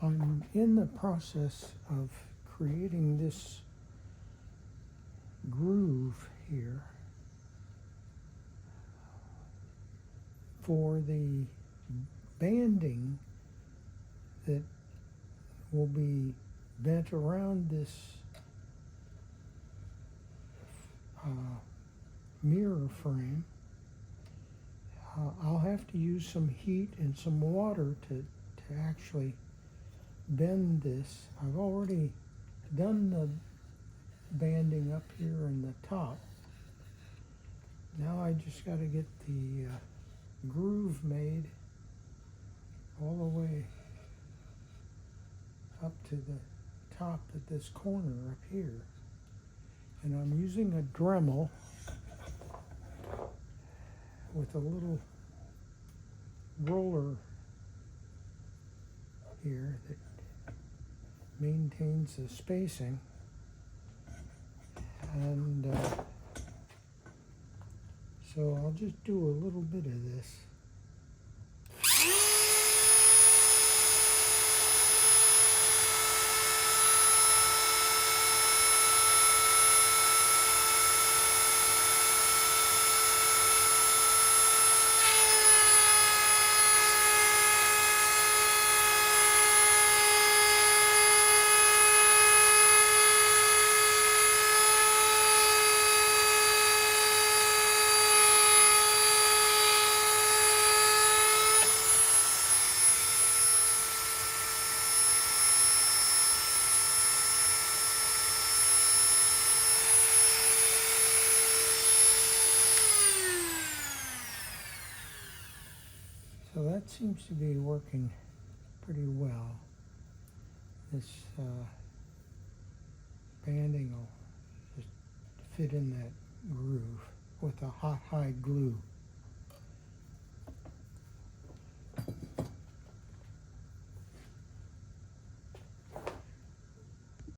I'm in the process of creating this groove here for the banding that will be bent around this mirror frame. I'll have to use some heat and some water to actually bend this. I've already done the banding up here in the top. Now I just got to get the groove made all the way up to the top at this corner up here. And I'm using a Dremel with a little roller here that maintains the spacing. And so I'll just do a little bit of this. So that seems to be working pretty well. This banding will just fit in that groove with a hot hide glue.